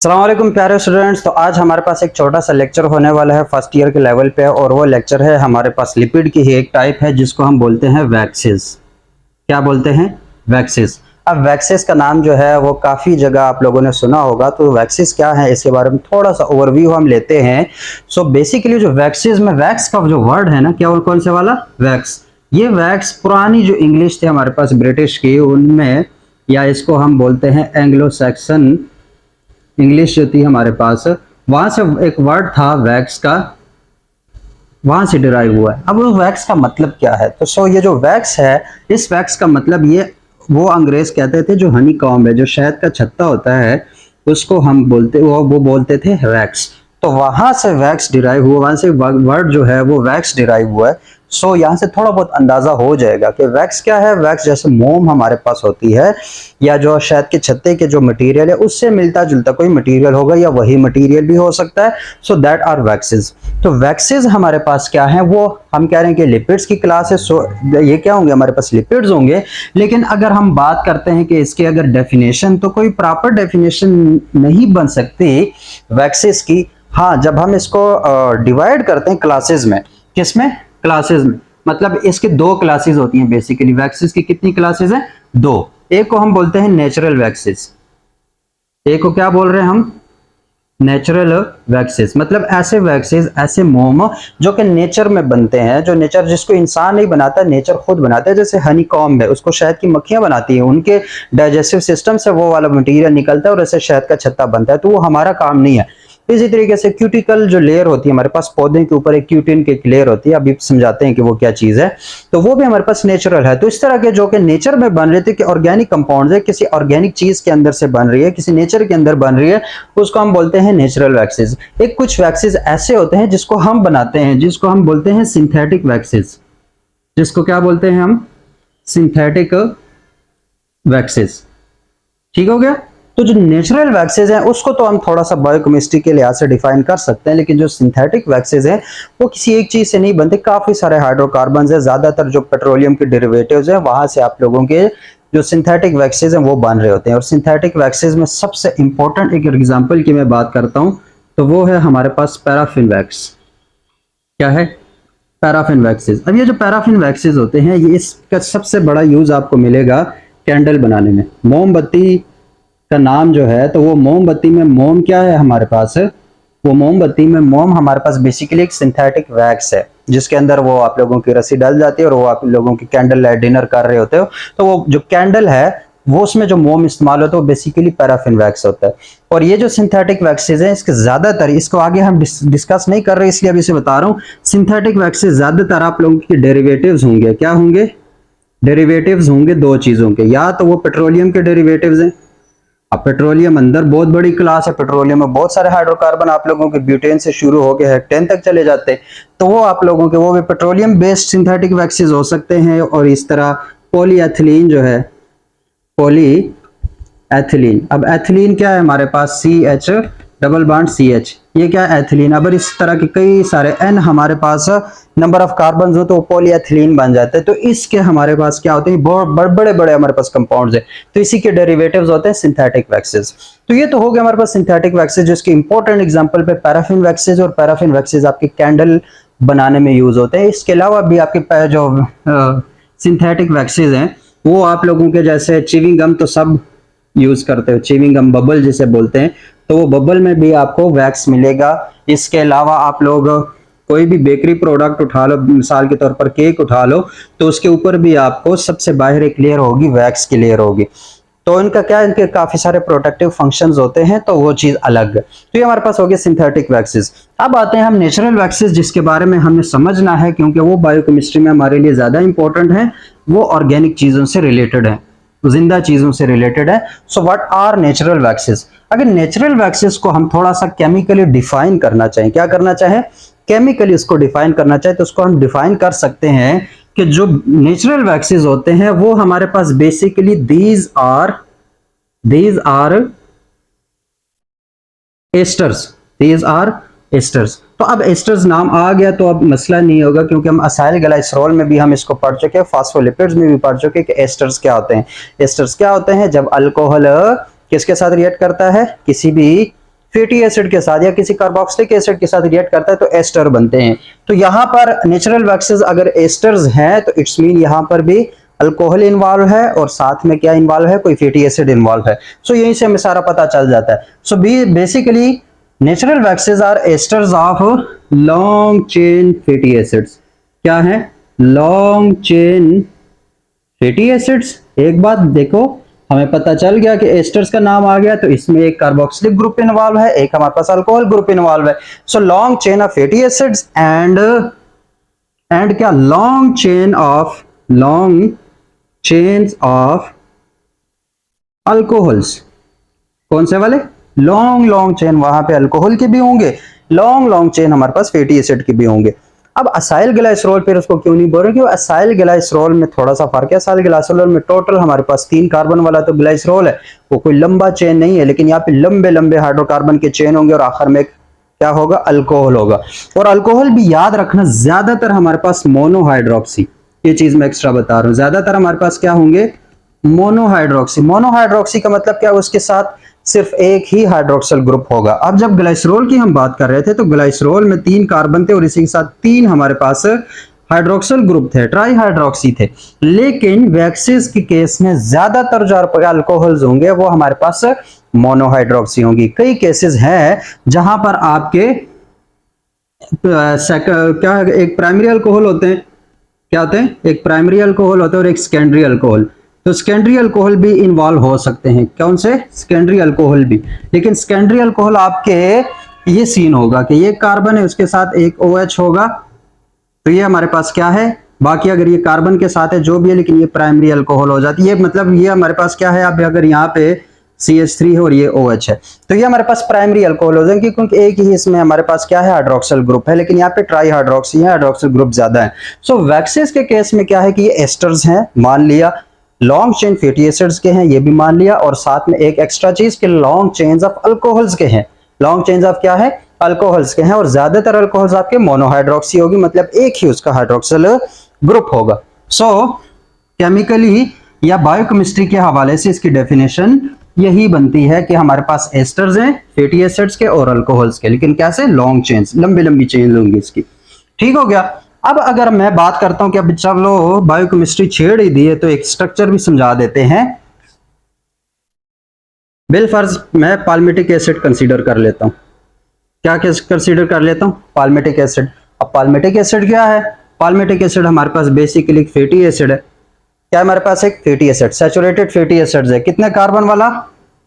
अस्सलाम वालेकुम प्यारे स्टूडेंट्स। तो आज हमारे पास एक छोटा सा लेक्चर होने वाला है फर्स्ट ईयर के लेवल पे, और वो लेक्चर है हमारे पास लिपिड की ही एक टाइप है जिसको हम बोलते हैं वैक्सेस। क्या बोलते हैं? वैक्सेस। अब वैक्सेस का नाम जो है वो काफ़ी जगह आप लोगों ने सुना होगा, तो वैक्सेस क्या है इसके बारे में थोड़ा सा ओवरव्यू हम लेते हैं। सो बेसिकली जो वैक्सेस में वैक्स का जो वर्ड है ना, क्या और कौन से वाला वैक्स, ये वैक्स पुरानी जो इंग्लिश थी हमारे पास ब्रिटिश की, उनमें, या इसको हम बोलते हैं एंग्लो सैक्सन इंग्लिश जो थी हमारे पास, वहां से एक वर्ड था वैक्स का, वहां से डिराइव हुआ है। अब उस वैक्स का मतलब क्या है? तो ये जो वैक्स है, इस वैक्स का मतलब ये, वो अंग्रेज कहते थे जो हनी कॉम्ब है, जो शहद का छत्ता होता है, उसको हम बोलते, वो बोलते थे वैक्स। तो वहां से वैक्स डिराइव हुआ, वहां से वर्ड जो है वो वैक्स डिराइव हुआ है। यहाँ से थोड़ा बहुत अंदाजा हो जाएगा कि वैक्स क्या है। वैक्स जैसे मोम हमारे पास होती है, या जो शहद के छत्ते के जो मटेरियल है उससे मिलता जुलता कोई मटेरियल होगा, या वही मटेरियल भी हो सकता है। So that are waxes. तो वैक्सेस हमारे पास क्या है, वो हम कह रहे हैं कि लिपिड्स की क्लास है। सो ये क्या होंगे, हमारे पास लिपिड्स होंगे। लेकिन अगर हम बात करते हैं कि इसके अगर डेफिनेशन, तो कोई प्रॉपर डेफिनेशन नहीं बन सकती वैक्सेस की। हाँ, जब हम इसको डिवाइड करते हैं क्लासेस में, किसमें? क्लासेस में। मतलब इसके दो क्लासेस होती हैं बेसिकली। वैक्सेस की कितनी क्लासेस हैं? दो। एक को हम बोलते हैं नेचुरल वैक्सेस, एक को क्या बोल रहे हैं हम? Natural waxes. मतलब ऐसे वैक्सेस, ऐसे मोम जो कि नेचर में बनते हैं, जो नेचर, जिसको इंसान नहीं बनाता, नेचर खुद बनाता है। जैसे हनी कॉम्ब है, उसको शहद की मक्खियां बनाती है, उनके डाइजेस्टिव सिस्टम से वो वाला मटेरियल निकलता है और ऐसे शहद का छत्ता बनता है। तो वो हमारा काम नहीं है। इसी तरीके से क्यूटिकल जो लेयर होती है हमारे पास, पौधे के ऊपर एक क्यूटिन की लेयर होती है, अभी समझाते हैं कि वो क्या चीज है। तो वो भी हमारे पास नेचुरल है। तो इस तरह के जो कि नेचर में बन रहे थे, कि ऑर्गेनिक कंपाउंड्स है, किसी ऑर्गेनिक चीज के अंदर से बन रही है, किसी नेचर के अंदर बन रही है, उसको हम बोलते हैं नेचुरल वैक्सेस। एक कुछ वैक्सेस ऐसे होते हैं जिसको हम बनाते हैं, जिसको हम बोलते हैं सिंथेटिक वैक्सेस। जिसको क्या बोलते हैं हम? Synthetic waxes. ठीक हो गया। तो जो नेचुरल वैक्सेस हैं उसको तो हम थोड़ा सा बायोकेमिस्ट्री के लिहाज से डिफाइन कर सकते हैं, लेकिन जो सिंथेटिक वैक्सेस हैं वो किसी एक चीज से नहीं बनते। काफी सारे हाइड्रोकार्बन है, ज्यादातर जो पेट्रोलियम के डेरिवेटिव्स हैं वहां से आप लोगों के जो सिंथेटिक वैक्सेस हैं वो बन रहे होते हैं। और सिंथेटिक वैक्सेस में सबसे इंपॉर्टेंट एक एग्जाम्पल की मैं बात करता हूं, तो वो है हमारे पास पैराफिन वैक्स। क्या है? Paraffin waxes. अब ये जो पैराफिन वैक्सेस होते हैं, ये इसका सबसे बड़ा यूज आपको मिलेगा कैंडल बनाने में। मोमबत्ती का नाम जो है, तो वो मोमबत्ती में मोम क्या है हमारे पास? वो मोमबत्ती में मोम हमारे पास बेसिकली एक सिंथेटिक वैक्स है, जिसके अंदर वो आप लोगों की रस्सी डल जाती है और वो आप लोगों की कैंडल लाइट डिनर कर रहे होते हो, तो वो जो कैंडल है वो उसमें जो मोम इस्तेमाल होता है वो बेसिकली पैराफिन वैक्स होता है। और ये जो सिंथेटिक वैक्सेस हैं, इसके ज्यादातर, इसको आगे हम डिस्कस नहीं कर रहे इसलिए अभी से बता रहा हूँ, सिंथेटिक वैक्सेस ज्यादातर आप लोगों के डेरिवेटिव्स होंगे। क्या होंगे? डेरिवेटिव्स होंगे दो चीजों के, या तो वो पेट्रोलियम के डेरिवेटिव्स हैं। अब पेट्रोलियम अंदर बहुत बड़ी क्लास है, पेट्रोलियम में बहुत सारे हाइड्रोकार्बन आप लोगों के ब्यूटेन से शुरू हो गए हेक्टेन तक चले जाते हैं, तो वो आप लोगों के वो भी पेट्रोलियम बेस्ड सिंथेटिक वैक्सेस हो सकते हैं। और इस तरह पॉलीएथिलीन जो है, पॉलीएथिलीन, अब एथिलीन क्या है हमारे पास? CH डबल बॉन्ड CH, ये क्या है? एथिलीन। अगर इस तरह के कई सारे N हमारे पास नंबर ऑफ कार्बन हो तो वो पॉलीएथिलीन बन जाते हैं। तो इसके हमारे पास क्या होते हैं? बहुत बड़े बड़े हमारे पास कंपाउंड्स है, तो इसी के डेरिवेटिव्स होते हैं सिंथेटिक वैक्सेस। तो ये तो हो गया हमारे पास सिंथेटिक वैक्सेस, जिसके इंपॉर्टेंट एग्जांपल पे पैराफिन वैक्सेस, और पैराफिन वैक्सेस आपके कैंडल बनाने में यूज होते हैं। इसके अलावा भी आपके जो सिंथेटिक वैक्सेस हैं वो आप लोगों के जैसे च्युइंग गम तो सब यूज करते हो, च्युइंग गम बबल जिसे बोलते हैं, तो वो बबल में भी आपको वैक्स मिलेगा। इसके अलावा आप लोग कोई भी बेकरी प्रोडक्ट उठा लो, मिसाल के तौर पर केक उठा लो, तो उसके ऊपर भी आपको सबसे बाहर एक लेयर होगी, वैक्स की लेयर होगी। तो इनका क्या, इनके काफी सारे प्रोटेक्टिव फंक्शंस होते हैं, तो वो चीज अलग है। तो ये हमारे पास हो गया सिंथेटिक वैक्सेस। अब आते हैं हम नेचुरल वैक्सेस, जिसके बारे में हमें समझना है क्योंकि वो बायोकेमिस्ट्री में हमारे लिए ज्यादा इंपॉर्टेंट है। वो ऑर्गेनिक चीजों से रिलेटेड है, जिंदा चीजों से रिलेटेड है। So what are natural waxes? अगर नेचुरल वैक्सेस को हम थोड़ा सा केमिकली डिफाइन करना चाहें, क्या करना चाहें? केमिकली उसको डिफाइन करना चाहें, तो उसको हम डिफाइन कर सकते हैं कि जो नेचुरल वैक्सेस होते हैं वो हमारे पास basically these are esters, these are esters. तो अब एस्टर्स नाम आ गया तो अब मसला नहीं होगा, क्योंकि हम असाइल ग्लाइसरॉल में भी हम इसको पढ़ चुके हैं, फास्फोलिपिड्स में भी पढ़ चुके हैं कि एस्टर्स क्या होते हैं। एस्टर्स क्या होते हैं? जब अल्कोहल किसके साथ रिएक्ट करता है? किसी भी फैटी एसिड के साथ या किसी कार्बोक्सिलिक एसिड के साथ रिएक्ट करता है तो एस्टर बनते हैं। तो यहाँ पर नेचुरल वैक्सेस अगर एस्टर्स हैं तो इट्स मीन यहाँ पर भी अल्कोहल इन्वॉल्व है और साथ में क्या इन्वॉल्व है, कोई फैटी एसिड इन्वॉल्व है। सो यहीं से हमें सारा पता चल जाता है। So basically natural waxes are esters of long chain fatty acids. क्या है? Long chain fatty acids. एक बात देखो, हमें पता चल गया कि एस्टर्स का नाम आ गया तो इसमें एक कार्बोक्सिलिक ग्रुप इन्वॉल्व है, एक हमारे पास अल्कोहल ग्रुप इन्वॉल्व है। So long chain of fatty acids and क्या, लॉन्ग चेन्स ऑफ अल्कोहल्स। कौन से वाले? लॉन्ग चेन, वहां पे अल्कोहल के भी होंगे, लॉन्ग चेन हमारे पास फैटी एसिड के भी होंगे। अब असाइल ग्लाइसरॉल फिर उसको क्यों नहीं बोल रहे? क्योंकि असाइल ग्लाइसरॉल में थोड़ा सा फर्क है। असाइल ग्लाइसरॉल में टोटल हमारे पास 3 कार्बन वाला तो ग्लाइसरॉल है, वो कोई लंबा चेन नहीं है, लेकिन यहाँ पे लंबे हाइड्रोकार्बन के चेन होंगे और आखिर में क्या होगा? अल्कोहल होगा। और अल्कोहल भी याद रखना, ज्यादातर हमारे पास मोनोहाइड्रोक्सी, ये चीज मैं एक्स्ट्रा बता रहा हूँ, ज्यादातर हमारे पास क्या होंगे? मोनोहाइड्रोक्सी का मतलब क्या? उसके साथ सिर्फ एक ही हाइड्रोक्सिल ग्रुप होगा। अब जब ग्लाइसरॉल की हम बात कर रहे थे तो ग्लाइसरॉल में 3 कार्बन थे और इसी के साथ 3 हमारे पास हाइड्रोक्सिल ग्रुप थे, ट्राई हाइड्रोक्सी थे। लेकिन वैक्सेस के केस में ज्यादातर जो अल्कोहल्स होंगे वो हमारे पास मोनोहाइड्रोक्सी होंगी। कई केसेस हैं जहां पर आपके क्या, एक प्राइमरी अल्कोहल होते हैं, क्या होते हैं? एक प्राइमरी अल्कोहल होता है और एक सेकेंडरी अल्कोहल। तो सेकेंडरी अल्कोहल भी इन्वॉल्व हो सकते हैं। कौन से? सेकेंडरी अल्कोहल भी। लेकिन सेकेंडरी अल्कोहल आपके ये सीन होगा कि ये कार्बन है, उसके साथ एक OH होगा, तो ये हमारे पास क्या है? बाकी अगर ये कार्बन के साथ है जो भी है, लेकिन ये प्राइमरी अल्कोहल हो जाती है। मतलब ये हमारे पास क्या है? अब अगर यहाँ पे CH3 है और ये OH है तो ये हमारे पास प्राइमरी अल्कोहल हो जाएंगे, क्योंकि एक ही इसमें हमारे पास क्या है? हाइड्रोक्सिल ग्रुप है। लेकिन यहाँ पे ट्राई हाइड्रोक्सी है, हाइड्रोक्सिल ग्रुप ज्यादा है। सो वैक्सेस के केस में क्या है कि ये एस्टर्स हैं, मान लिया, लॉन्ग चेन फैटी एसिड्स के हैं, ये भी मान लिया, और साथ में एक एक्स्ट्रा चीज के लॉन्ग चेन्स ऑफ अल्कोहल्स के हैं। लॉन्ग चेन्स ऑफ क्या है? अल्कोहल्स के हैं। और ज्यादातर अल्कोहल्स आपके मोनोहाइड्रोक्सी होगी, मतलब एक ही उसका हाइड्रोक्सिल ग्रुप होगा। सो केमिकली या बायोकेमिस्ट्री के हवाले से इसकी डेफिनेशन यही बनती है कि हमारे पास एस्टर्स हैं फैटी एसिड्स के और अल्कोहल्स के, लेकिन कैसे? लॉन्ग चेन्स, लंबी चेन होंगी इसकी। ठीक हो गया। अब अगर मैं बात करता हूं कि अब चलो बायोकेमिस्ट्री छेड़ ही दी है तो एक स्ट्रक्चर भी समझा देते हैं। बिलफर्ज मैं पाल्मिटिक एसिड कंसीडर कर लेता हूं। क्या कंसीडर कर लेता हूं? Palmitic acid. अब पाल्मिटिक एसिड क्या है? पाल्मिटिक एसिड हमारे पास बेसिकली फैटी एसिड है। क्या हमारे पास? एक fatty acid, saturated fatty acid है। कितने कार्बन वाला?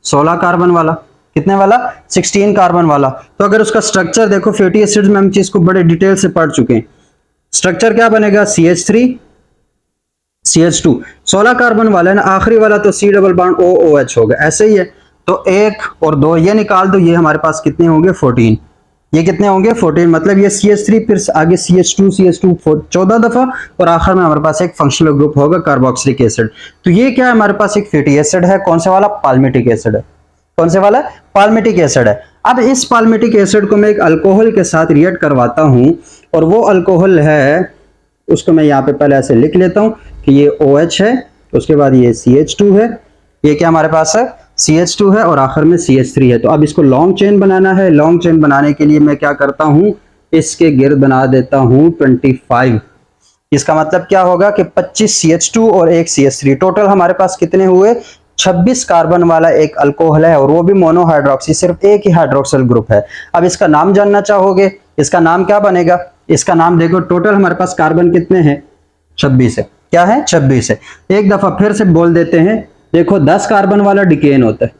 16 कार्बन वाला। कितने वाला? 16 कार्बन वाला। तो अगर उसका स्ट्रक्चर देखो, फैटी एसिड में हम चीज को बड़े डिटेल से पढ़ चुके हैं। स्ट्रक्चर क्या बनेगा? CH3 CH2, 16 कार्बन वाला है ना, आखिरी वाला तो C डबल बॉन्ड OOH होगा, ऐसे ही है। तो 1 और 2 ये निकाल दो, ये हमारे पास कितने होंगे? 14। ये कितने होंगे? 14। मतलब ये CH3 फिर आगे CH2 14 दफा और आखिर में हमारे पास एक फंक्शनल ग्रुप होगा कार्बोक्सिलिक एसिड। तो ये क्या है? हमारे पास एक फैटी एसिड है। कौन से वाला? पाल्मिटिक एसिड है। कौन से वाला? पाल्मिटिक एसिड है। अब इस पाल्मिटिक एसिड को मैं एक अल्कोहल के साथ रिएक्ट करवाता हूं और वो अल्कोहल है, उसको मैं यहाँ पे पहले ऐसे लिख लेता हूं कि ये OH है, उसके बाद ये CH2 है, ये क्या हमारे पास है? CH2 है और आखिर में CH3 है। तो अब इसको लॉन्ग चेन बनाना है। लॉन्ग चेन बनाने के लिए मैं क्या करता हूं? इसके गिर्द बना देता हूं 25। इसका मतलब क्या होगा कि 25 CH2 और एक CH3, टोटल हमारे पास कितने हुए? 26 कार्बन वाला एक अल्कोहल है और वो भी मोनोहाइड्रोक्सी, सिर्फ एक ही हाइड्रोक्सिल ग्रुप है। अब इसका नाम जानना चाहोगे, इसका नाम क्या बनेगा? इसका नाम देखो, टोटल हमारे पास कार्बन कितने हैं? 26 है। क्या है? 26 है। एक दफा फिर से बोल देते हैं, देखो 10 कार्बन वाला डिकेन होता है,